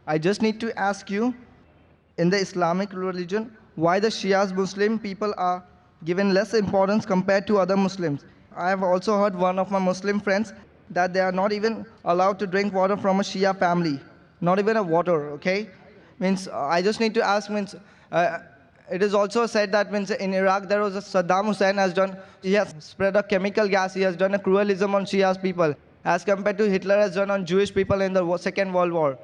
I just need to ask you, in the Islamic religion, why the Shias Muslim people are given less importance compared to other Muslims. I have also heard one of my Muslim friends that they are not even allowed to drink water from a Shia family, not even a water, okay? Means I just need to ask, it is also said that means in Iraq there was a Saddam Hussein has done, he has spread a chemical gas, he has done a cruelism on Shia's people, as compared to Hitler has done on Jewish people in the Second World War.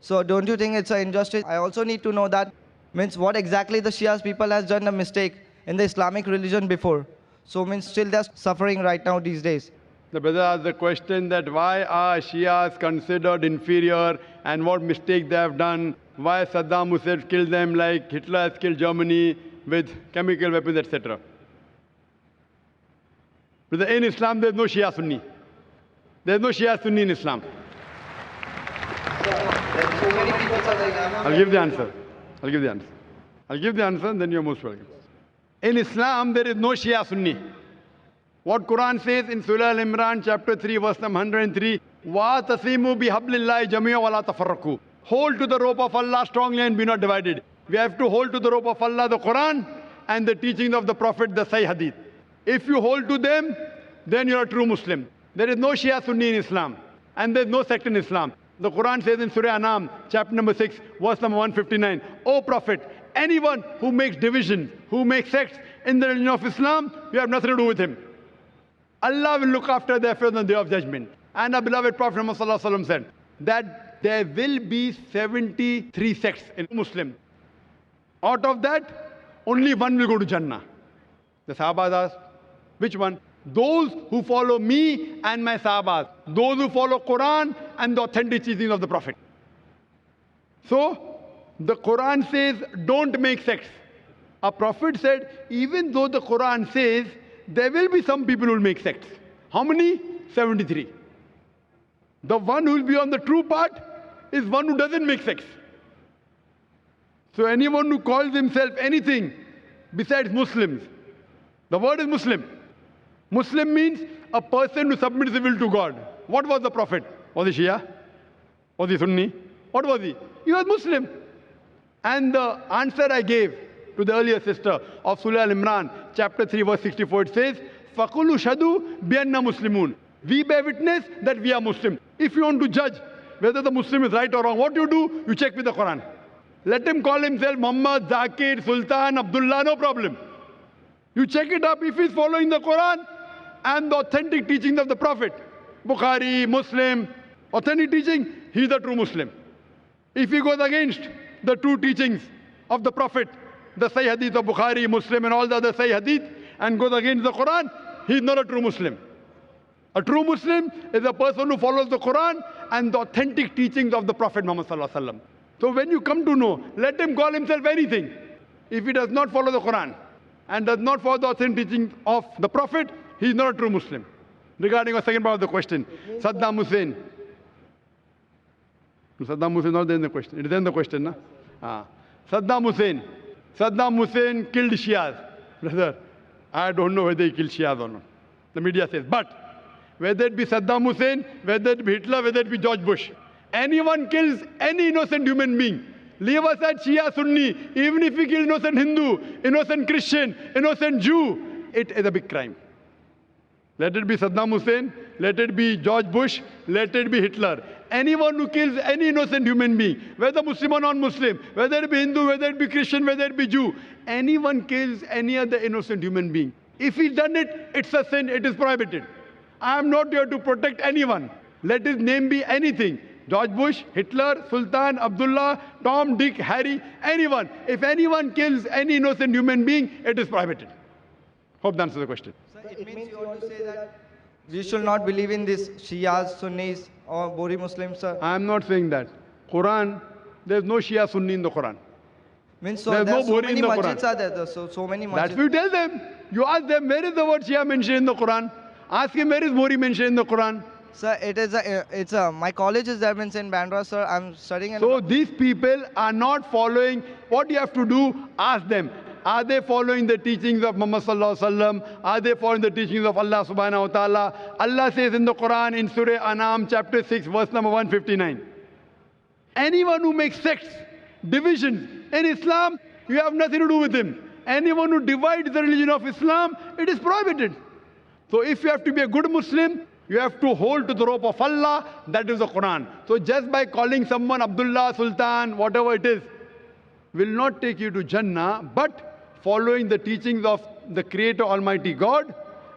So don't you think it's an injustice? I also need to know that means what exactly the Shias people has done a mistake in the Islamic religion before. So means still they're suffering right now these days. The brother asked the question that why are Shias considered inferior and what mistake they have done, why Saddam Hussein killed them like Hitler has killed Germany with chemical weapons, etc. Brother, in Islam there is no Shia Sunni. There is no Shia Sunni in Islam. I'll give the answer. I'll give the answer. I'll give the answer and then you're most welcome. In Islam, there is no Shia Sunni. What Quran says in Surah Al-Imran, chapter 3, verse number 103, وَاتَصِمُوا بِحَبْلِ اللَّهِ جَمِيعًا وَلَا تَفَرَّقُوا. Hold to the rope of Allah strongly and be not divided. We have to hold to the rope of Allah, the Quran, and the teachings of the Prophet, the Sahih Hadith. If you hold to them, then you're a true Muslim. There is no Shia Sunni in Islam, and there is no sect in Islam. The Quran says in Surah Anam, chapter number 6, verse number 159, O Prophet, anyone who makes division, who makes sects in the religion of Islam, you have nothing to do with him. Allah will look after their affairs on the day of judgment. And our beloved Prophet Muhammad said that there will be 73 sects in Muslim. Out of that, only one will go to Jannah. The Sahabas asked, which one? Those who follow me and my Sahabas. Those who follow Quran and the authentic teachings of the Prophet. So, the Quran says, don't make sects. A Prophet said, even though the Quran says, there will be some people who will make sects. How many? 73. The one who will be on the true path is one who doesn't make sects. So anyone who calls himself anything besides Muslims, the word is Muslim. Muslim means a person who submits his will to God. What was the Prophet? Was he Shia? Was he Sunni? What was he? He was Muslim. And the answer I gave to the earlier sister of Surah Al-Imran, chapter 3, verse 64, it says, فَقُلُوا شَهَدُوا بِأَنَّا مُسْلِمُونَ. We bear witness that we are Muslim. If you want to judge whether the Muslim is right or wrong, what do? You check with the Quran. Let him call himself Muhammad, Zakir, Sultan, Abdullah, no problem. You check it up if he's following the Quran and the authentic teachings of the Prophet. Bukhari, Muslim, authentic teaching, he's a true Muslim. If he goes against the true teachings of the Prophet, the Sahih Hadith of Bukhari, Muslim and all the other Sahih Hadith, and goes against the Quran, he's not a true Muslim. A true Muslim is a person who follows the Quran and the authentic teachings of the Prophet Muhammad Sallallahu Alaihi Wasallam. So when you come to know, let him call himself anything. If he does not follow the Quran and does not follow the authentic teachings of the Prophet, he is not a true Muslim. Regarding the second part of the question, Saddam Hussein. Saddam Hussein is not there in the question. It is in the question, na? Saddam Hussein. Saddam Hussein killed Shias. Brother, I don't know whether he killed Shias or not. The media says. But whether it be Saddam Hussein, whether it be Hitler, whether it be George Bush, anyone kills any innocent human being, leave aside Shia Sunni, even if he kills innocent Hindu, innocent Christian, innocent Jew, it is a big crime. Let it be Saddam Hussein, let it be George Bush, let it be Hitler. Anyone who kills any innocent human being, whether Muslim or non-Muslim, whether it be Hindu, whether it be Christian, whether it be Jew, anyone kills any other innocent human being. If he's done it, it's a sin, it is prohibited. I am not here to protect anyone. Let his name be anything. George Bush, Hitler, Sultan, Abdullah, Tom, Dick, Harry, anyone. If anyone kills any innocent human being, it is prohibited. Hope that answers the question. So it means you want to say that we should not believe in these Shias, Sunnis or Bori Muslims, sir? I am not saying that. Quran, there is no Shia Sunni in the Quran. Means so there are so many masjids are there, so many masjids. That's what you tell them. You ask them, where is the word Shia mentioned in the Quran? Ask him, where is Bori mentioned in the Quran? Sir, my college is there, means in Bandra, sir. I'm studying in... So these people are not following. What you have to do, ask them. Are they following the teachings of Muhammad Sallallahu Alaihi Wasallam? Are they following the teachings of Allah Subhanahu Wa Ta'ala? Allah says in the Quran, in Surah Anam, chapter 6, verse number 159. Anyone who makes sects, divisions in Islam, you have nothing to do with him. Anyone who divides the religion of Islam, it is prohibited. So if you have to be a good Muslim, you have to hold to the rope of Allah, that is the Quran. So just by calling someone Abdullah, Sultan, whatever it is, will not take you to Jannah, but following the teachings of the Creator Almighty God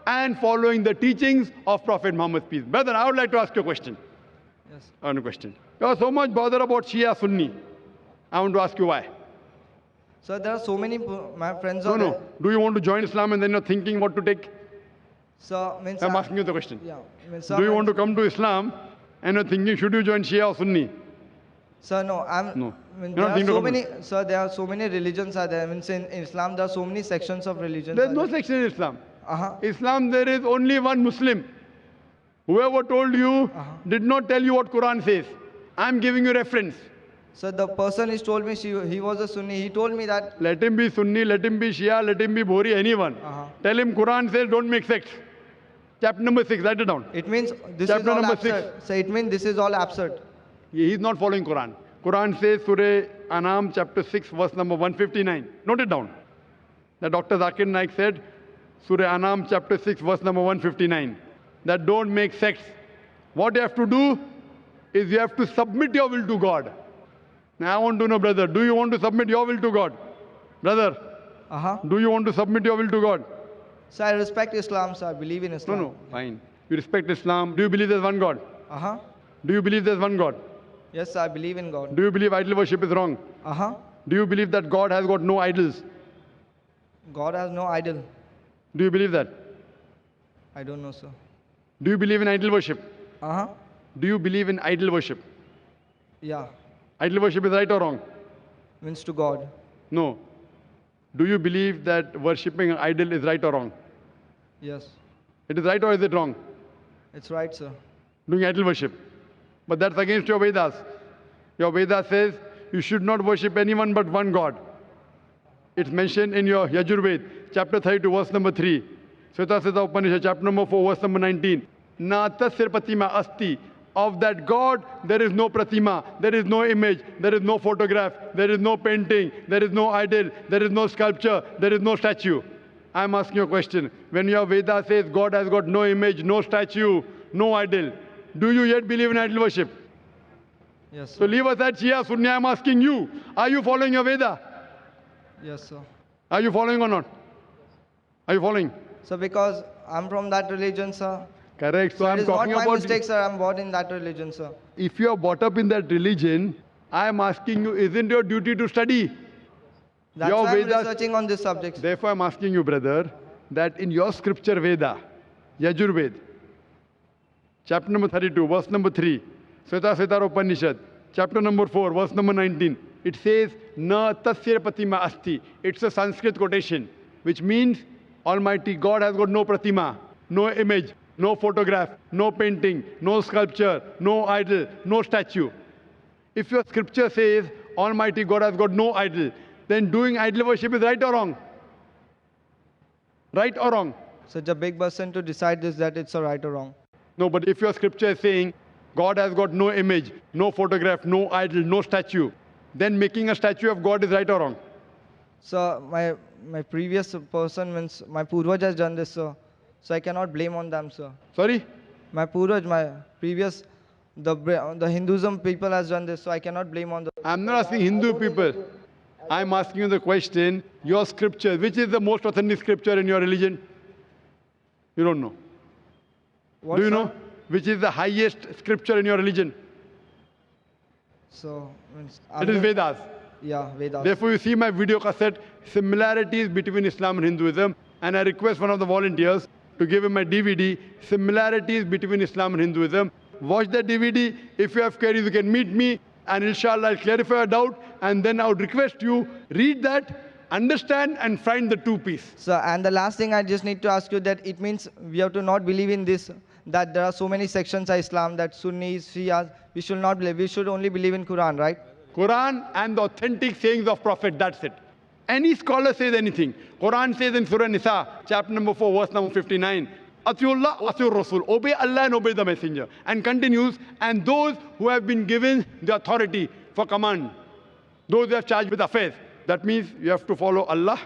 and following the teachings of Prophet Muhammad, peace. Brother, I would like to ask you a question. Yes. I have a question. You are so much bothered about Shia Sunni. I want to ask you why. So there are so many my friends No, are no. Do you want to join Islam and then you're thinking what to take? So means I'm asking you the question. Yeah. Means, Do you want to come to Islam and you're thinking, should you join Shia or Sunni? Sir, no, No. Mean, You're there not are thinking so of many. Sir, there are so many religions are there. Means in Islam there are so many sections of religions. There's no section in Islam. Uh-huh. Islam, there is only one Muslim. Whoever told you did not tell you what Quran says. I'm giving you reference. So the person is told me he was a Sunni. He told me that. Let him be Sunni, let him be Shia, let him be Bhori, anyone. Tell him Quran says don't make sects. Chapter number 6, write it down. It means this Chapter is all number absurd. 6. So it means this is all absurd. He is not following Quran. Quran says Surah Anam chapter 6 verse number 159. Note it down. That Dr. Zakir Naik said, Surah Anam chapter 6 verse number 159. That don't make sects. What you have to do is you have to submit your will to God. Now I want to know, brother, do you want to submit your will to God? Brother, do you want to submit your will to God? So I respect Islam, so I believe in Islam. No, fine. You respect Islam. Do you believe there's one God? Do you believe there's one God? Yes, I believe in God. Do you believe idol worship is wrong? Do you believe that God has got no idols? God has no idol. Do you believe that? I don't know, sir. Do you believe in idol worship? Do you believe in idol worship? Yeah. Idol worship is right or wrong? Means to God. No. Do you believe that worshipping an idol is right or wrong? Yes. It is right or is it wrong? It's right, sir. Doing idol worship. But that's against your Vedas. Your Veda says you should not worship anyone but one God. It's mentioned in your Yajurved, chapter 32, verse number 3. Sweta Sweta Upanishad, chapter number 4, verse number 19. Na tasir pratima asti. Of that God, there is no pratima, there is no image, there is no photograph, there is no painting, there is no idol, there is no sculpture, there is no statue. I'm asking you a question. When your Veda says God has got no image, no statue, no idol, do you yet believe in idol worship? Yes, sir. So leave aside Shia, Sunni, I'm asking you, are you following your Veda? Yes, sir. Are you following or not? Are you following? So because I'm from that religion, sir. Correct. So It I'm is not talking my about mistake, sir. I'm born in that religion, sir. if you are brought up in that religion, I am asking you, isn't your duty to study? That's Your why I'm Vedas- researching on this subject. Therefore, I'm asking you, brother, that in your scripture Veda, Yajurved, chapter number 32, verse number 3, Sweta Sweta Upanishad, chapter number 4, verse number 19, it says, Na tasya pratima asti. It's a Sanskrit quotation, which means Almighty God has got no pratima, no image, no photograph, no painting, no sculpture, no idol, no statue. If your scripture says Almighty God has got no idol, then doing idol worship is right or wrong? Right or wrong? Such a big person to decide this, that it's a right or wrong. No, but if your scripture is saying God has got no image, no photograph, no idol, no statue, then making a statue of God is right or wrong? So my previous person means my Purvaj has done this, sir. So I cannot blame on them, sir. Sorry? My Purvaj, my previous, the Hinduism people has done this, so I cannot blame on the. I'm not asking Hindu people. I'm asking you the question, your scripture, which is the most authentic scripture in your religion? You don't know. What, Do you sir? know? Which is the highest scripture in your religion? So means It is Vedas. Yeah, Vedas. Therefore, you see my video cassette, similarities between Islam and Hinduism, and I request one of the volunteers to give him my DVD, similarities between Islam and Hinduism. Watch the DVD. If you have queries, you can meet me, and inshallah, I'll clarify your doubt, and then I would request you, read that, understand, and find the two-piece. So, and the last thing I just need to ask you that it means we have to not believe in this, that there are so many sections of Islam, that Sunnis, Shias, we should not believe. We should only believe in Quran, right? Quran and the authentic sayings of Prophet, that's it. Any scholar says anything. Quran says in Surah Nisa, chapter number 4, verse number 59, Atiullah, Atiur Rasul, obey Allah and obey the Messenger. And continues, and those who have been given the authority for command. Those who have charged with affairs. That means you have to follow Allah,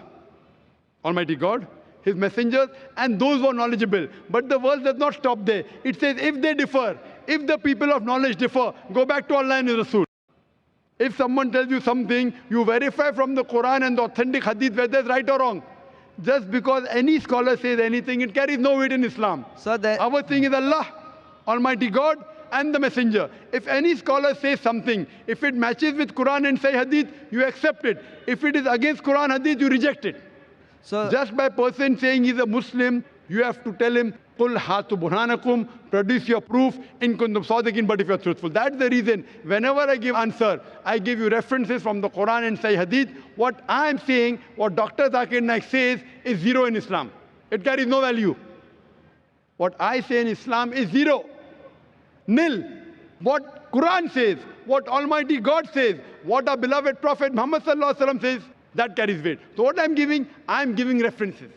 Almighty God, His messengers, and those who are knowledgeable. But the verse does not stop there. It says, if they differ, if the people of knowledge differ, go back to Allah and His Rasul. If someone tells you something, you verify from the Quran and the authentic hadith whether it's right or wrong. Just because any scholar says anything, it carries no weight in Islam. So that Our thing is Allah, Almighty God, and the Messenger. If any scholar says something, if it matches with Quran and Sahih Hadith, you accept it. If it is against Quran Hadith, you reject it. so Just by person saying he's a Muslim, you have to tell him, Qul hatu burhanakum, produce your proof in kuntum sadiqin, but if you're truthful. That's the reason, whenever I give answer, I give you references from the Quran and Sahih Hadith. What I'm saying, what Dr. Zakir Naik says, is zero in Islam. It carries no value. What I say in Islam is zero. Nil. What Quran says, what Almighty God says, what our beloved Prophet Muhammad sallallahu alaihi wasallam says, that carries weight. So what I'm giving references.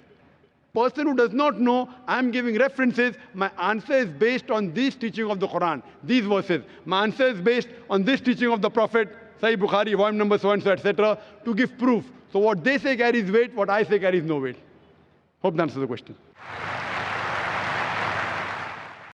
Person who does not know, I'm giving references. My answer is based on this teaching of the Quran, these verses. My answer is based on this teaching of the Prophet, Sahih Bukhari, volume number so and so, etc., to give proof. So what they say carries weight, what I say carries no weight. Hope that answers the question.